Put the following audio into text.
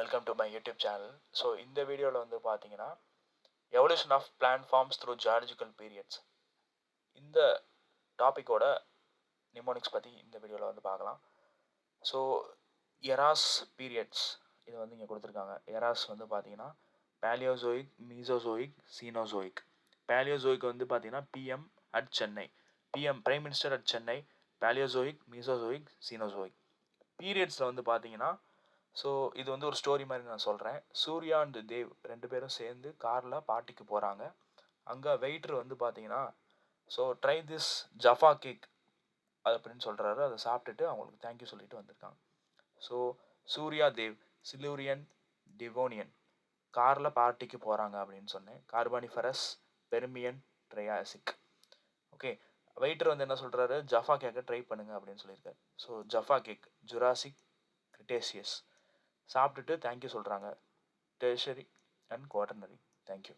Welcome to my YouTube channel. So இந்த வீடியோவில் வந்து பார்த்தீங்கன்னா evolution of plant forms through geological periods இந்த டாப்பிக்கோட நிமோனிக்ஸ் பற்றி இந்த வீடியோவில் வந்து பார்க்கலாம். ஸோ எராஸ் பீரியட்ஸ் இது வந்து இங்கே கொடுத்துருக்காங்க. எராஸ் வந்து பார்த்தீங்கன்னா பேலியோசோயிக், மீசோசோயிக், சீனோசோயிக். பேலியோசோயிக் வந்து பார்த்தீங்கன்னா PM at Chennai, PM prime minister at Chennai. Palaeozoic, Mesozoic, Cenozoic. பீரியட்ஸில் வந்து பார்த்தீங்கன்னா ஸோ இது வந்து ஒரு ஸ்டோரி மாதிரி நான் சொல்கிறேன். சூர்யா அண்ட் தேவ் ரெண்டு பேரும் சேர்ந்து காரில் பார்ட்டிக்கு போகிறாங்க. அங்கே வெயிட்ரு வந்து பார்த்தீங்கன்னா so try this Jaffa cake அப்படின்னு சொல்கிறாரு. அதை சாப்பிட்டுட்டு அவங்களுக்கு தேங்க்யூ சொல்லிட்டு வந்திருக்காங்க. So Surya, Dev, Silurian, Devonian காரில் பார்ட்டிக்கு போகிறாங்க அப்படின்னு சொன்னேன். கார்பானிஃபரஸ், பெர்மியன், ட்ரையாசிக். ஓகே, வெயிட்டர் வந்து என்ன சொல்கிறாரு, ஜஃபா கேக்கை ட்ரை பண்ணுங்க அப்படின்னு சொல்லியிருக்காரு. So Jaffa cake Jurassic, Cretaceous சாப்பிட்டுட்டு தேங்க்யூ சொல்கிறாங்க. Tertiary and quaternary. தேங்க்யூ.